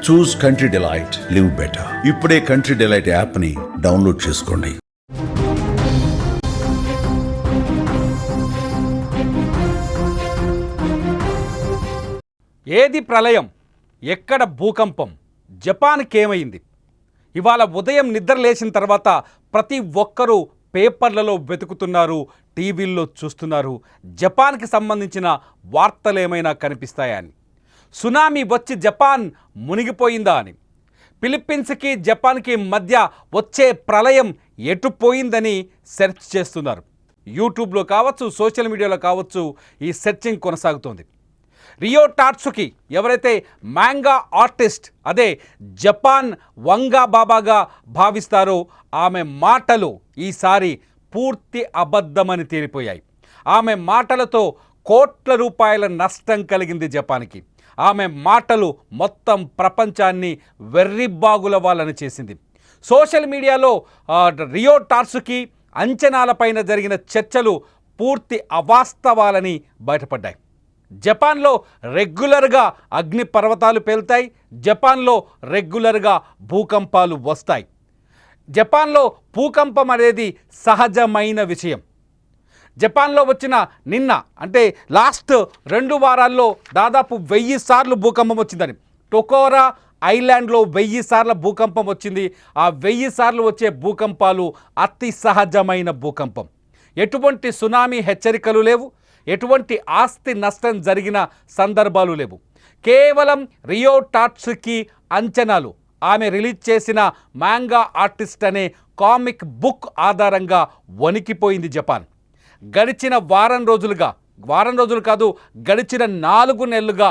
చూస్ country delight, live better. ఇప్పుడే country delight యాప్ని download చేసుకోండి. ఏది ప్రళయం, ఎక్కడ భూకంపం, జపాన్కి ఏమైంది? ఇవాళ ఉదయం నిద్ర లేచిన తర్వాత ప్రతి ఒక్కరూ పేపర్లలో వెతుకుతున్నారు, టీవీల్లో చూస్తున్నారు జపాన్కి సంబంధించిన వార్తలు ఏమైనా కనిపిస్తాయా అని. సునామీ వచ్చి జపాన్ మునిగిపోయిందా అని, ఫిలిప్పీన్స్కి జపాన్కి మధ్య వచ్చే ప్రళయం ఎటుపోయిందని సెర్చ్ చేస్తున్నారు. యూట్యూబ్లో కావచ్చు, సోషల్ మీడియాలో కావచ్చు, ఈ సెర్చింగ్ కొనసాగుతోంది. రియో టాట్సుకి ఎవరైతే మ్యాంగా ఆర్టిస్ట్, అదే జపాన్ వంగా బాబాగా భావిస్తారో ఆమె మాటలు ఈసారి పూర్తి అబద్ధమని తేలిపోయాయి. ఆమె మాటలతో కోట్ల రూపాయల నష్టం కలిగింది జపాన్కి. ఆమె మాటలు మొత్తం ప్రపంచాన్ని వెర్రిబాగుల వాళ్ళని చేసింది. సోషల్ మీడియాలో రియో టాట్సుకి అంచనాలపైన జరిగిన చర్చలు పూర్తి అవాస్తవాలని బయటపడ్డాయి. జపాన్లో రెగ్యులర్గా అగ్ని పర్వతాలు పేలుతాయి, జపాన్లో రెగ్యులర్గా భూకంపాలు వస్తాయి. జపాన్లో భూకంపం అనేది సహజమైన విషయం. జపాన్లో వచ్చిన నిన్న అంటే లాస్ట్ 2 వారాల్లో దాదాపు 1000 సార్లు భూకంపం వచ్చిందని. టొకోరా ఐలాండ్లో 1000 సార్ల భూకంపం వచ్చింది. ఆ 1000 సార్లు వచ్చే భూకంపాలు అతి సహజమైన భూకంపం. ఎటువంటి సునామీ హెచ్చరికలు లేవు, ఎటువంటి ఆస్తి నష్టం జరిగిన సందర్భాలు లేవు. కేవలం రియో టాట్సుకి అంచనాలు, ఆమె రిలీజ్ చేసిన మ్యాంగా ఆర్టిస్ట్ అనే కామిక్ బుక్ ఆధారంగా వణికిపోయింది జపాన్. గడిచిన వారం రోజులు కాదు, గడిచిన 4 నెలలుగా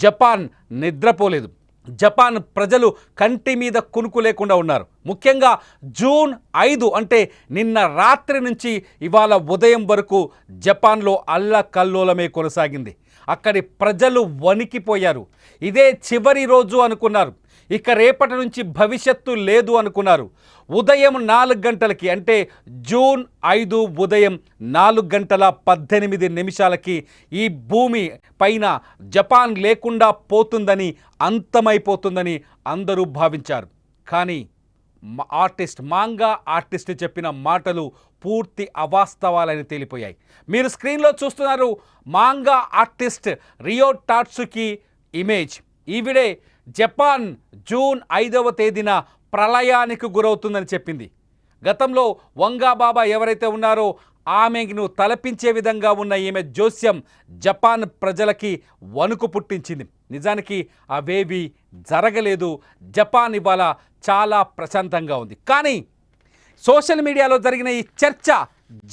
జపాన్ నిద్రపోలేదు. జపాన్ ప్రజలు కంటి మీద కునుకు లేకుండా ఉన్నారు. ముఖ్యంగా జూన్ 5 అంటే నిన్న రాత్రి నుంచి ఇవాళ ఉదయం వరకు జపాన్లో అల్లకల్లోలమే కొనసాగింది. అక్కడి ప్రజలు వణికిపోయారు. ఇదే చివరి రోజు అనుకున్నారు, ఇక రేపటి నుంచి భవిష్యత్తు లేదు అనుకున్నారు. ఉదయం 4 గంటలకి అంటే జూన్ 5 ఉదయం 4:18 ఈ భూమి పైన జపాన్ లేకుండా పోతుందని, అంతమైపోతుందని అందరూ భావించారు. కానీ మాంగా ఆర్టిస్ట్ చెప్పిన మాటలు పూర్తి అవాస్తవాలని తేలిపోయాయి. మీరు స్క్రీన్లో చూస్తున్నారు మాంగా ఆర్టిస్ట్ రియో టాట్సుకి ఇమేజ్. ఈవిడే జపాన్ జూన్ 5వ తేదీన ప్రళయానికి గురవుతుందని చెప్పింది. గతంలో వంగా బాబా ఎవరైతే ఉన్నారో ఆమెను తలపించే విధంగా ఉన్న ఈమె జోస్యం జపాన్ ప్రజలకి వణుకు పుట్టించింది. నిజానికి అవేవి జరగలేదు. జపాన్ ఇవాళ చాలా ప్రశాంతంగా ఉంది. కానీ సోషల్ మీడియాలో జరిగిన ఈ చర్చ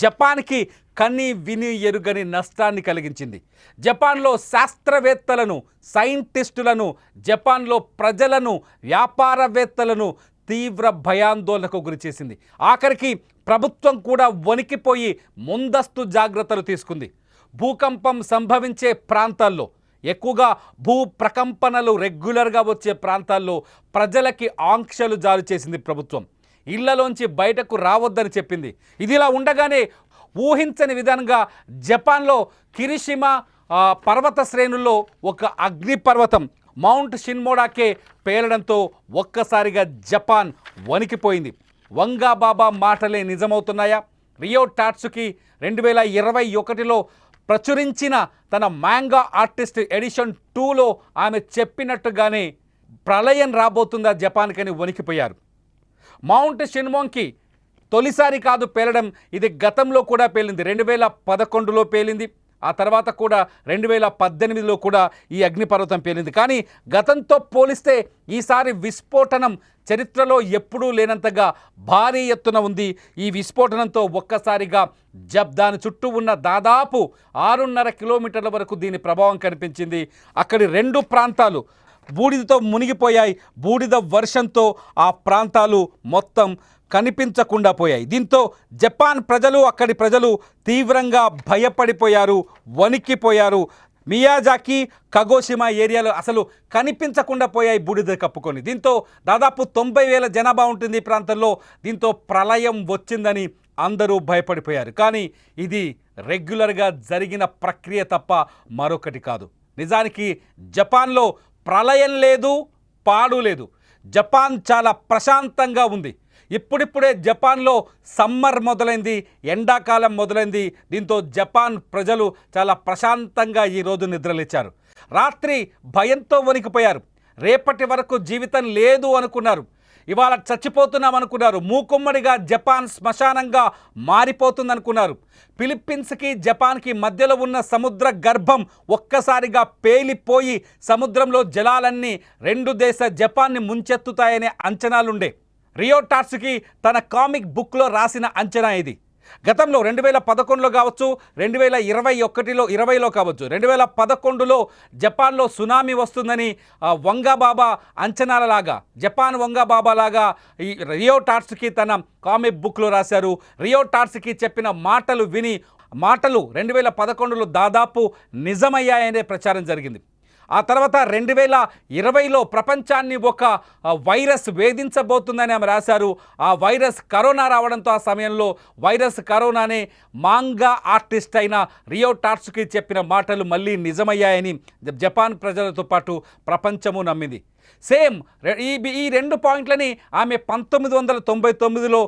జపాన్కి కని విని ఎరుగని నష్టాన్ని కలిగించింది. జపాన్లో శాస్త్రవేత్తలను, సైంటిస్టులను, జపాన్లో ప్రజలను, వ్యాపారవేత్తలను తీవ్ర భయాందోళనకు గురిచేసింది. ఆఖరికి ప్రభుత్వం కూడా వణికిపోయి ముందస్తు జాగ్రత్తలు తీసుకుంది. భూకంపం సంభవించే ప్రాంతాల్లో, ఎక్కువగా భూ ప్రకంపనలు రెగ్యులర్గా వచ్చే ప్రాంతాల్లో ప్రజలకి ఆంక్షలు జారీ చేసింది ప్రభుత్వం. ఇళ్లలోంచి బయటకు రావద్దని చెప్పింది. ఇదిలా ఉండగానే ఊహించని విధంగా జపాన్లో కిరిషిమా పర్వత శ్రేణుల్లో ఒక అగ్నిపర్వతం మౌంట్ షిన్మోడాకే పేలడంతో ఒక్కసారిగా జపాన్ వణికిపోయింది. వంగా బాబా మాటలే నిజమవుతున్నాయా? రియో టాట్సుకి 2021లో ప్రచురించిన తన మ్యాంగా ఆర్టిస్ట్ ఎడిషన్ 2లో ఆమె చెప్పినట్టుగానే ప్రళయం రాబోతుందా జపాన్కని వణికిపోయారు. మౌంట్ షిన్మోంగ్కి తొలిసారి కాదు పేలడం, ఇది గతంలో కూడా పేలింది. 2011లో పేలింది, ఆ తర్వాత కూడా 2018లో కూడా ఈ అగ్నిపర్వతం పేలింది. కానీ గతంతో పోలిస్తే ఈసారి విస్ఫోటనం చరిత్రలో ఎప్పుడూ లేనంతగా భారీ ఎత్తున ఉంది. ఈ విస్ఫోటనంతో ఒక్కసారిగా దాని చుట్టూ ఉన్న దాదాపు 6.5 కిలోమీటర్ల వరకు దీని ప్రభావం కనిపించింది. అక్కడి 2 ప్రాంతాలు బూడిదతో మునిగిపోయాయి. బూడిద వర్షంతో ఆ ప్రాంతాలు మొత్తం కనిపించకుండా పోయాయి. దీంతో జపాన్ ప్రజలు, అక్కడి ప్రజలు తీవ్రంగా భయపడిపోయారు, వణికిపోయారు. మియాజాకి, కగోషిమా ఏరియాలో అసలు కనిపించకుండా పోయాయి బూడిద కప్పుకొని. దీంతో దాదాపు 90,000 జనాభా ఉంటుంది ఈ ప్రాంతంలో. దీంతో ప్రళయం వచ్చిందని అందరూ భయపడిపోయారు. కానీ ఇది రెగ్యులర్గా జరిగిన ప్రక్రియ తప్ప మరొకటి కాదు. నిజానికి జపాన్లో ప్రళయం లేదు, పాడు లేదు. జపాన్ చాలా ప్రశాంతంగా ఉంది. ఇప్పుడిప్పుడే జపాన్లో సమ్మర్ మొదలైంది, ఎండాకాలం మొదలైంది. దీంతో జపాన్ ప్రజలు చాలా ప్రశాంతంగా ఈరోజు నిద్రలేచారు. రాత్రి భయంతో వణికిపోయారు. రేపటి వరకు జీవితం లేదు అనుకున్నారు. ఇవాళ చచ్చిపోతున్నాం అనుకున్నారు. మూకుమ్మడిగా జపాన్ శ్మశానంగా మారిపోతుందనుకున్నారు. ఫిలిప్పీన్స్కి జపాన్కి మధ్యలో ఉన్న సముద్ర గర్భం ఒక్కసారిగా పేలిపోయి సముద్రంలో జలాలన్నీ రెండు దేశ జపాన్ని ముంచెత్తుతాయనే అంచనాలుండే. రియో టాట్సుకి తన కామిక్ బుక్లో రాసిన అంచనా ఇది. గతంలో 2011లో కావచ్చు, 2021లో కావచ్చు, 2011లో జపాన్లో సునామీ వస్తుందని వంగా బాబా అంచనాలలాగా, జపాన్ వంగా బాబా లాగా ఈ రియో టాట్సుకి తన కామిక్ బుక్లో రాశారు. రియో టాట్సుకి చెప్పిన మాటలు విని మాటలు 2011లో దాదాపు నిజమయ్యాయనే ప్రచారం జరిగింది. ఆ తర్వాత 2020లో ప్రపంచాన్ని ఒక వైరస్ వేధించబోతుందని ఆమె రాశారు. ఆ వైరస్ కరోనా రావడంతో ఆ సమయంలో వైరస్ కరోనానే మాంగా ఆర్టిస్ట్ అయిన రియో టాట్సుకి చెప్పిన మాటలు మళ్ళీ నిజమయ్యాయని జపాన్ ప్రజలతో పాటు ప్రపంచము నమ్మింది. సేమ్ ఈ రెండు పాయింట్లని ఆమె 1999లో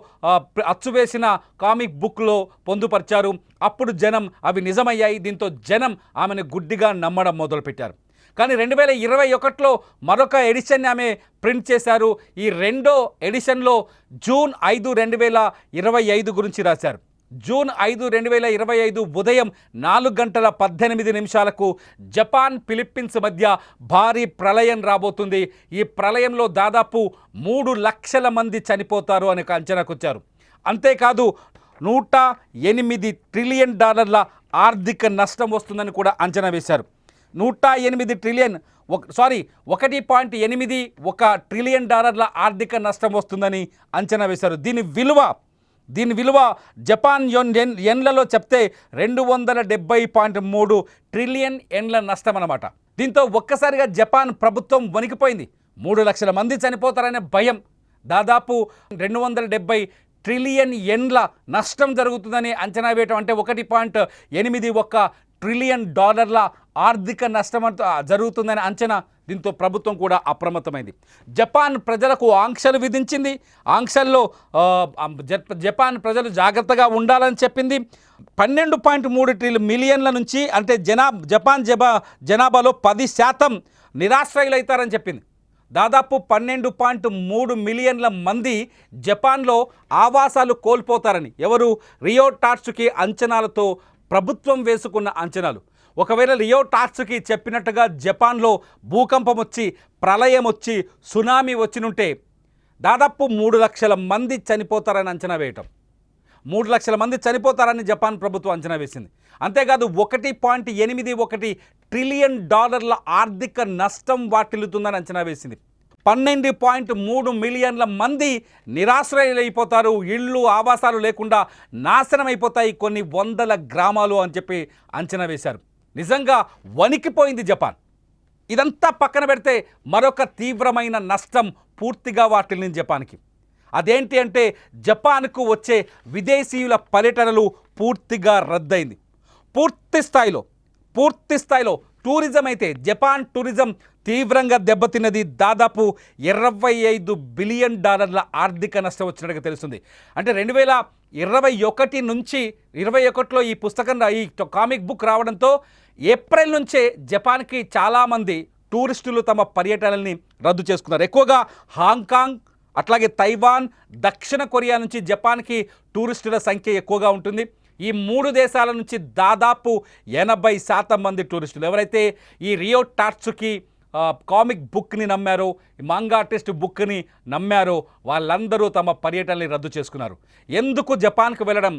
అచ్చువేసిన కామిక్ బుక్లో పొందుపరిచారు. అప్పుడు జనం అవి నిజమయ్యాయి. దీంతో జనం ఆమెను గుడ్డిగా నమ్మడం మొదలుపెట్టారు. కానీ 2021లో మరొక ఎడిషన్ ఆమె ప్రింట్ చేశారు. ఈ రెండో ఎడిషన్లో జూన్ 5, 2025 గురించి రాశారు. జూన్ 5, 2025 ఉదయం 4:18 జపాన్ ఫిలిప్పీన్స్ మధ్య భారీ ప్రళయం రాబోతుంది. ఈ ప్రళయంలో దాదాపు 3 లక్షల మంది చనిపోతారు అని ఒక అంచనాకు వచ్చారు. అంతేకాదు $108 ట్రిలియన్ ఆర్థిక నష్టం వస్తుందని కూడా అంచనా వేశారు. 108 ట్రిలియన్ 1.81 ట్రిలియన్ డాలర్ల ఆర్థిక నష్టం వస్తుందని అంచనా వేశారు. దీని విలువ జపాన్ యెన్లలో చెప్తే 270.3 ట్రిలియన్ యెన్ల నష్టం అన్నమాట. దీంతో ఒక్కసారిగా జపాన్ ప్రభుత్వం వణికిపోయింది. 3 లక్షల మంది చనిపోతారనే భయం, దాదాపు 270 ట్రిలియన్ యెన్ల నష్టం జరుగుతుందని అంచనా వేయటం అంటే 1.81 ట్రిలియన్ డాలర్ల ఆర్థిక నష్టం జరుగుతుందని అంచనా. దీంతో ప్రభుత్వం కూడా అప్రమత్తమైంది. జపాన్ ప్రజలకు ఆంక్షలు విధించింది. ఆంక్షల్లో జపాన్ ప్రజలు జాగ్రత్తగా ఉండాలని చెప్పింది. 12.3 మిలియన్ల నుంచి అంటే జపాన్ జనాభాలో 10% నిరాశ్రయులవుతారని చెప్పింది. దాదాపు 12.3 మిలియన్ల మంది జపాన్లో ఆవాసాలు కోల్పోతారని ఎవరు రియో టాట్సుకి అంచనాలతో ప్రభుత్వం వేసుకున్న అంచనాలు. ఒకవేళ రియో టాట్సుకి చెప్పినట్టుగా జపాన్లో భూకంపం వచ్చి, ప్రళయం వచ్చి, సునామీ వచ్చినుంటే దాదాపు 3 లక్షల మంది చనిపోతారని అంచనా వేయటం. 3 లక్షల మంది చనిపోతారని జపాన్ ప్రభుత్వం అంచనా వేసింది. అంతేకాదు 1.81 ట్రిలియన్ డాలర్ల ఆర్థిక నష్టం వాటిల్లుతుందని అంచనా వేసింది. 12.3 మిలియన్ల మంది నిరాశ్రయులైపోతారు. ఇళ్ళు ఆవాసాలు లేకుండా నాశనం అయిపోతాయి కొన్ని వందల గ్రామాలు అని చెప్పి అంచనా వేశారు. నిజంగా వణికిపోయింది జపాన్. ఇదంతా పక్కన పెడితే మరొక తీవ్రమైన నష్టం పూర్తిగా వాటిల్లింది జపాన్కి. అదేంటి అంటే జపాన్కు వచ్చే విదేశీయుల పర్యటనలు పూర్తిగా రద్దయింది. పూర్తి స్థాయిలో టూరిజం అయితే జపాన్ టూరిజం తీవ్రంగా దెబ్బతిన్నది. దాదాపు $25 బిలియన్ ఆర్థిక నష్టం వచ్చినట్టుగా తెలుస్తుంది. అంటే 2021 నుంచి 2021లో ఈ పుస్తకం ఈ కామిక్ బుక్ రావడంతో ఏప్రిల్ నుంచే జపాన్కి చాలామంది టూరిస్టులు తమ పర్యటనల్ని రద్దు చేసుకున్నారు. ఎక్కువగా హాంకాంగ్, అట్లాగే తైవాన్, దక్షిణ కొరియా నుంచి జపాన్కి టూరిస్టుల సంఖ్య ఎక్కువగా ఉంటుంది. ఈ 3 దేశాల నుంచి దాదాపు 80% మంది టూరిస్టులు ఎవరైతే ఈ రియో టాట్సుకి కామిక్ బుక్ని నమ్మారో, మాంగా ఆర్టిస్ట్ బుక్ని నమ్మారో వాళ్ళందరూ తమ పర్యటనని రద్దు చేసుకున్నారు. ఎందుకు జపాన్కి వెళ్ళడం?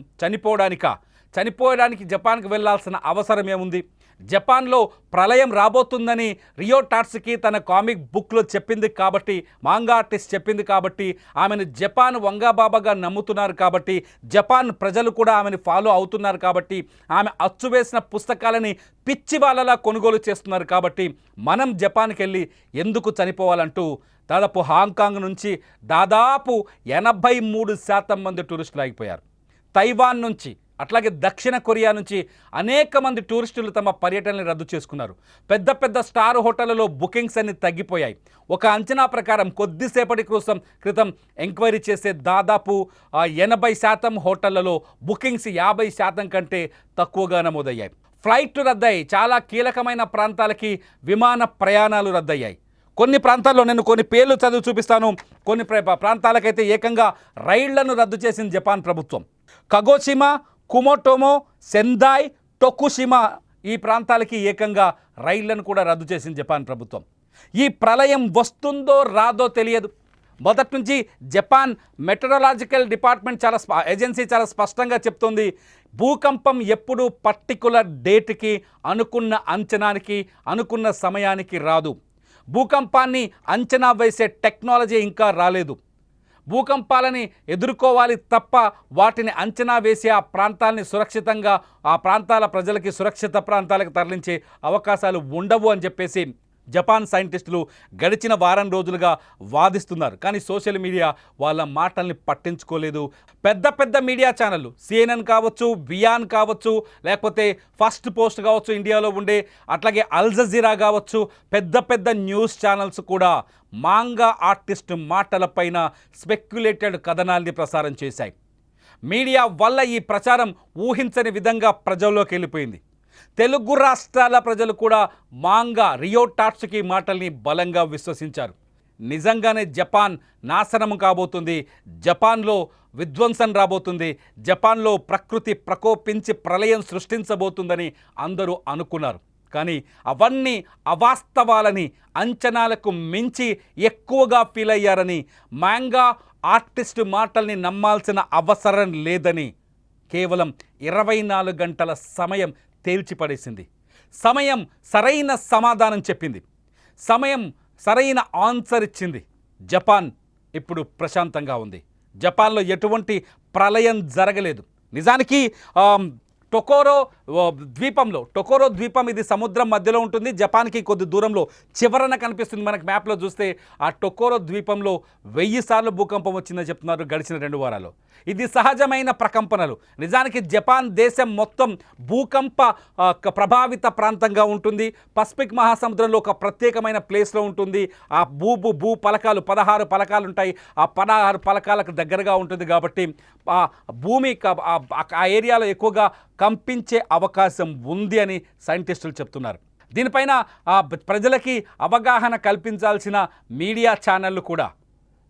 చనిపోవడానికి జపాన్కి వెళ్ళాల్సిన అవసరం ఏముంది? జపాన్లో ప్రళయం రాబోతుందని రియో టాట్సుకి తన కామిక్ బుక్లో చెప్పింది కాబట్టి, మాంగా ఆర్టిస్ట్ చెప్పింది కాబట్టి, ఆమెను జపాన్ వంగా బాబాగా నమ్ముతున్నారు కాబట్టి, జపాన్ ప్రజలు కూడా ఆమెను ఫాలో అవుతున్నారు కాబట్టి, ఆమె అచ్చువేసిన పుస్తకాలని పిచ్చి వాళ్ళలా కొనుగోలు చేస్తున్నారు కాబట్టి మనం జపాన్కి వెళ్ళి ఎందుకు చనిపోవాలంటూ దాదాపు హాంకాంగ్ నుంచి దాదాపు 83% మంది టూరిస్టులు ఆగిపోయారు. తైవాన్ నుంచి అట్లాగే దక్షిణ కొరియా నుంచి అనేక మంది టూరిస్టులు తమ పర్యటనని రద్దు చేసుకున్నారు. పెద్ద పెద్ద స్టార్ హోటళ్లలో బుకింగ్స్ అన్ని తగ్గిపోయాయి. ఒక అంచనా ప్రకారం కొద్దిసేపటి క్రితం ఎంక్వైరీ చేసే దాదాపు 80% హోటళ్లలో బుకింగ్స్ 50% కంటే తక్కువగా నమోదయ్యాయి. ఫ్లైట్లు రద్దయ్యాయి. చాలా కీలకమైన ప్రాంతాలకి విమాన ప్రయాణాలు రద్దయ్యాయి. కొన్ని ప్రాంతాల్లో నేను కొన్ని పేర్లు చదివి చూపిస్తాను. కొన్ని ప్రాంతాలకైతే ఏకంగా రైళ్లను రద్దు చేసింది జపాన్ ప్రభుత్వం. కగోషిమా, కుమోటోమో, సెందాయ్, టొకుషిమా ఈ ప్రాంతాలకి ఏకంగా రైళ్లను కూడా రద్దు చేసింది జపాన్ ప్రభుత్వం. ఈ ప్రళయం వస్తుందో రాదో తెలియదు. మొదటి నుంచి జపాన్ మెటరలాజికల్ డిపార్ట్మెంట్ ఏజెన్సీ చాలా స్పష్టంగా చెప్తోంది, భూకంపం ఎప్పుడు పర్టికులర్ డేట్కి, అనుకున్న అంచనానికి, అనుకున్న సమయానికి రాదు. భూకంపాన్ని అంచనా వేసే టెక్నాలజీ ఇంకా రాలేదు. భూకంపాలని ఎదుర్కోవాలి తప్ప వాటిని అంచనా వేసి ఆ ప్రాంతాలని సురక్షితంగా, ఆ ప్రాంతాల ప్రజలకి సురక్షిత ప్రాంతాలకు తరలించే అవకాశాలు ఉండవు అని చెప్పేసి జపాన్ సైంటిస్టులు గడిచిన వారం రోజులుగా వాదిస్తున్నారు. కానీ సోషల్ మీడియా వాళ్ళ మాటల్ని పట్టించుకోలేదు. పెద్ద పెద్ద మీడియా ఛానళ్ళు, CNN కావచ్చు, వియాన్ కావచ్చు, లేకపోతే ఫస్ట్ పోస్ట్ కావచ్చు ఇండియాలో ఉండే, అట్లాగే అల్ జజీరా కావచ్చు, పెద్ద పెద్ద న్యూస్ ఛానల్స్ కూడా మాంగా ఆర్టిస్ట్ మాటలపైన స్పెక్యులేటెడ్ కథనాల్ని ప్రసారం చేశాయి. మీడియా వల్ల ఈ ప్రచారం ఊహించని విధంగా ప్రజల్లోకి వెళ్ళిపోయింది. తెలుగు రాష్ట్రాల ప్రజలు కూడా మాంగా రియో టాట్సుకి మాటల్ని బలంగా విశ్వసించారు. నిజంగానే జపాన్ నాశనం కాబోతుంది, జపాన్లో విధ్వంసం రాబోతుంది, జపాన్లో ప్రకృతి ప్రకోపించి ప్రళయం సృష్టించబోతుందని అందరూ అనుకున్నారు. కానీ అవన్నీ అవాస్తవాలని, అంచనాలకు మించి ఎక్కువగా ఫీల్ అయ్యారని, మాంగా ఆర్టిస్ట్ మాటల్ని నమ్మాల్సిన అవసరం లేదని కేవలం 24 గంటల సమయం తేల్చిపడేసింది. సమయం సరైన సమాధానం చెప్పింది. సమయం సరైన ఆన్సర్ ఇచ్చింది. జపాన్ ఇప్పుడు ప్రశాంతంగా ఉంది. జపాన్లో ఎటువంటి ప్రళయం జరగలేదు. నిజానికి టొకోరో ద్వీపం ఇది సముద్రం మధ్యలో ఉంటుంది. జపాన్కి కొద్ది దూరంలో చివరన కనిపిస్తుంది. మనకు మ్యాప్లో చూస్తే ఆ టొకోరో ద్వీపంలో 1000 సార్లు భూకంపం వచ్చిందని చెప్తున్నారు గడిచిన 2 వారాలు. ఇది సహజమైన ప్రకంపనలు. నిజానికి జపాన్ దేశం మొత్తం భూకంప ప్రభావిత ప్రాంతంగా ఉంటుంది. పసిఫిక్ మహాసముద్రంలో ఒక ప్రత్యేకమైన ప్లేస్లో ఉంటుంది. ఆ భూ పలకాలు 16 పలకాలు ఉంటాయి. ఆ 16 పలకాలకు దగ్గరగా ఉంటుంది కాబట్టి ఆ భూమి ఆ ఏరియాలో ఎక్కువగా కంపించే అవకాశం ఉంది అని సైంటిస్టులు చెప్తున్నారు. దీనిపైన ప్రజలకి అవగాహన కల్పించాల్సిన మీడియా ఛానళ్ళు కూడా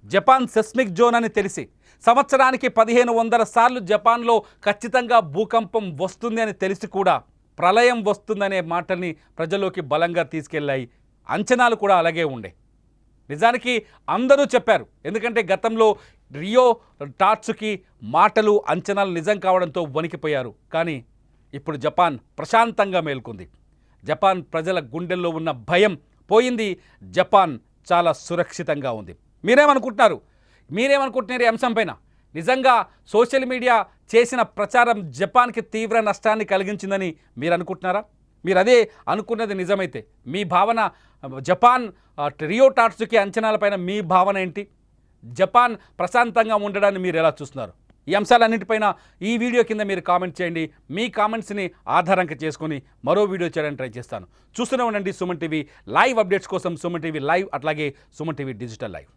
జపాన్ సెస్మిక్ జోన్ అని తెలిసి, సంవత్సరానికి 1500 సార్లు జపాన్లో ఖచ్చితంగా భూకంపం వస్తుంది అని తెలిసి కూడా ప్రళయం వస్తుందనే మాటల్ని ప్రజల్లోకి బలంగా తీసుకెళ్ళాయి. అంచనాలు కూడా అలాగే ఉండే. నిజానికి అందరూ చెప్పారు. ఎందుకంటే గతంలో రియో టాట్సుకి మాటలు, అంచనాలు నిజం కావడంతో వణికిపోయారు. కానీ ఇప్పుడు జపాన్ ప్రశాంతంగా మేల్కొంది. జపాన్ ప్రజల గుండెల్లో ఉన్న భయం పోయింది. జపాన్ చాలా సురక్షితంగా ఉంది. మీరేమనుకుంటున్నారు ఈ అంశం పైన? నిజంగా సోషల్ మీడియా చేసిన ప్రచారం జపాన్కి తీవ్ర నష్టాన్ని కలిగించిందని మీరు అనుకుంటున్నారా? మీరు అదే అనుకున్నది నిజమైతే మీ భావన, జపాన్ రియో టాట్సుకి అంచనాలపైన మీ భావన ఏంటి? జపాన్ ప్రశాంతంగా ఉండడాన్ని మీరు ఎలా చూస్తున్నారు? ఈ అంశాలన్నింటిపైన ఈ వీడియో కింద మీరు కామెంట్ చేయండి. మీ కామెంట్స్ని ఆధారంగా చేసుకొని మరో వీడియో చేయడానికి ట్రై చేస్తాను. చూస్తూనే ఉండండి సుమన్ టీవీ లైవ్ అప్డేట్స్ కోసం. సుమన్ టీవీ లైవ్, అట్లాగే సుమన్ టీవీ డిజిటల్ లైవ్.